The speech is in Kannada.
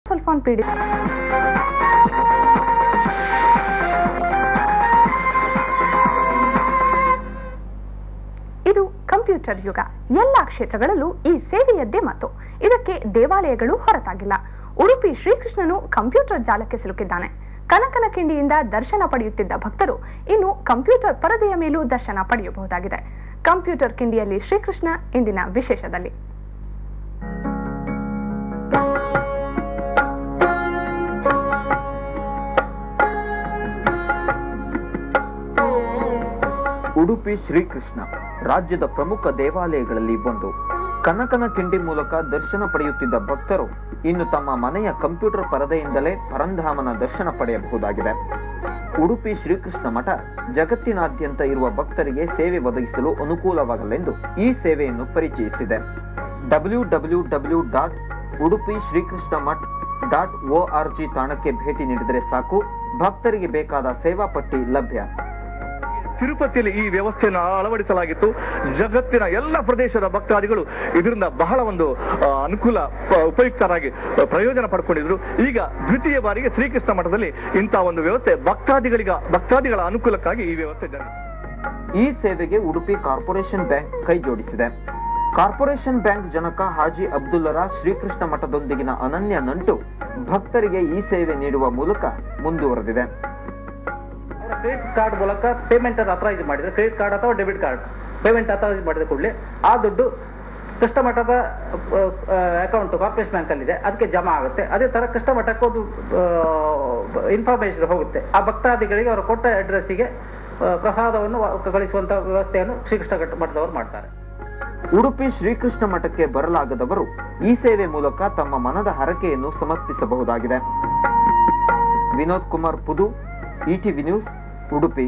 ಸಲ್ಫಾನ್ ಪೀಡಿತ ಇದು ಕಂಪ್ಯೂಟರ್ ಯುಗ. ಎಲ್ಲ ಕ್ಷೇತ್ರಗಳಲ್ಲೂ ಈ ಸೇವೆಯದ್ದೇ ಮಾತು. ಇದಕ್ಕೆ ದೇವಾಲಯಗಳು ಹೊರತಾಗಿಲ್ಲ. ಉಡುಪಿ ಶ್ರೀಕೃಷ್ಣನು ಕಂಪ್ಯೂಟರ್ ಜಾಲಕ್ಕೆ ಸಿಲುಕಿದ್ದಾನೆ. ಕನಕನ ಕಿಂಡಿಯಿಂದ ದರ್ಶನ ಪಡೆಯುತ್ತಿದ್ದ ಭಕ್ತರು ಇನ್ನು ಕಂಪ್ಯೂಟರ್ ಪರದೆಯ ಮೇಲೂ ದರ್ಶನ ಪಡೆಯಬಹುದಾಗಿದೆ. ಕಂಪ್ಯೂಟರ್ ಕಿಂಡಿಯಲ್ಲಿ ಶ್ರೀಕೃಷ್ಣ ಇಂದಿನ ವಿಶೇಷದಲ್ಲಿ. ಉಡುಪಿ ಶ್ರೀಕೃಷ್ಣ ರಾಜ್ಯದ ಪ್ರಮುಖ ದೇವಾಲಯಗಳಲ್ಲಿ ಒಂದು. ಕನಕನ ಕಿಂಡಿ ಮೂಲಕ ದರ್ಶನ ಪಡೆಯುತ್ತಿದ್ದ ಭಕ್ತರು ಇನ್ನು ತಮ್ಮ ಮನೆಯ ಕಂಪ್ಯೂಟರ್ ಪರದೆಯಿಂದಲೇ ಪರಂಧಾಮನ ದರ್ಶನ ಪಡೆಯಬಹುದಾಗಿದೆ. ಉಡುಪಿ ಶ್ರೀಕೃಷ್ಣ ಮಠ ಜಗತ್ತಿನಾದ್ಯಂತ ಇರುವ ಭಕ್ತರಿಗೆ ಸೇವೆ ಒದಗಿಸಲು ಅನುಕೂಲವಾಗಲೆಂದು ಈ ಸೇವೆಯನ್ನು ಪರಿಚಯಿಸಿದೆ. www.udupishrikrishnamat.org ತಾಣಕ್ಕೆ ಭೇಟಿ ನೀಡಿದರೆ ಸಾಕು, ಭಕ್ತರಿಗೆ ಬೇಕಾದ ಸೇವಾ ಪಟ್ಟಿ ಲಭ್ಯ. ತಿರುಪತಿಯಲ್ಲಿ ಈ ವ್ಯವಸ್ಥೆಯನ್ನು ಅಳವಡಿಸಲಾಗಿತ್ತು. ಜಗತ್ತಿನ ಎಲ್ಲ ಪ್ರದೇಶದ ಭಕ್ತಾದಿಗಳು ಇದರಿಂದ ಬಹಳ ಒಂದು ಅನುಕೂಲ ಉಪಯುಕ್ತರಾಗಿ ಪ್ರಯೋಜನ ಪಡ್ಕೊಂಡಿದ್ರು. ಈಗ ದ್ವಿತೀಯ ಬಾರಿಗೆ ಶ್ರೀಕೃಷ್ಣ ಮಠದಲ್ಲಿ ಇಂತಹ ಒಂದು ವ್ಯವಸ್ಥೆ ಭಕ್ತಾದಿಗಳ ಅನುಕೂಲಕ್ಕಾಗಿ ಈ ವ್ಯವಸ್ಥೆ ಇದೆ. ಈ ಸೇವೆಗೆ ಉಡುಪಿ ಕಾರ್ಪೊರೇಷನ್ ಬ್ಯಾಂಕ್ ಕೈ ಜೋಡಿಸಿದೆ. ಕಾರ್ಪೊರೇಷನ್ ಬ್ಯಾಂಕ್ ಜನಕ ಹಾಜಿ ಅಬ್ದುಲ್ಲರ ಶ್ರೀಕೃಷ್ಣ ಮಠದೊಂದಿಗಿನ ಅನನ್ಯ ನಂಟು ಭಕ್ತರಿಗೆ ಈ ಸೇವೆ ನೀಡುವ ಮೂಲಕ ಮುಂದುವರೆದಿದೆ. ಕ್ರೆಡಿಟ್ ಕಾರ್ಡ್ ಮೂಲಕ ಪೇಮೆಂಟ್ ಅನ್ನು ಅಥರೈಸ್ ಮಾಡಿದ್ರೆ, ಕ್ರೆಡಿಟ್ ಕಾರ್ಡ್ ಅಥವಾ ಡೆಬಿಟ್ ಕಾರ್ಡ್ ಪೇಮೆಂಟ್ ಅಥರೈಸ್ ಮಾಡಿದ ಕೂಡಲೇ ಆ ದುಡ್ಡು ಕೃಷ್ಣ ಮಠದ ಅಕೌಂಟ್ ಕಾರ್ಪೊರೇಷನ್ ಬ್ಯಾಂಕ್ ಅಲ್ಲಿ ಇದೆ, ಅದಕ್ಕೆ ಜಮಾ ಆಗುತ್ತೆ. ಅದೇ ತರ ಕೃಷ್ಣ ಮಠಕ್ಕೆ ಒಂದು ಇನ್ಫಾರ್ಮೇಶನ್ ಹೋಗುತ್ತೆ. ಆ ಭಕ್ತಾದಿಗಳಿಗೆ ಅವರು ಕೊಟ್ಟ ಅಡ್ರೆಸ್ಸಿಗೆ ಪ್ರಸಾದವನ್ನು ಕಳಿಸುವಂತ ವ್ಯವಸ್ಥೆಯನ್ನು ಶ್ರೀಕೃಷ್ಣ ಮಠದವರು ಮಾಡ್ತಾರೆ. ಉಡುಪಿ ಶ್ರೀಕೃಷ್ಣ ಮಠಕ್ಕೆ ಬರಲಾಗದವರು ಈ ಸೇವೆ ಮೂಲಕ ತಮ್ಮ ಮನದ ಹರಕೆಯನ್ನು ಸಮರ್ಪಿಸಬಹುದಾಗಿದೆ. Vinod Kumar Pudu, ETV news, Udupi.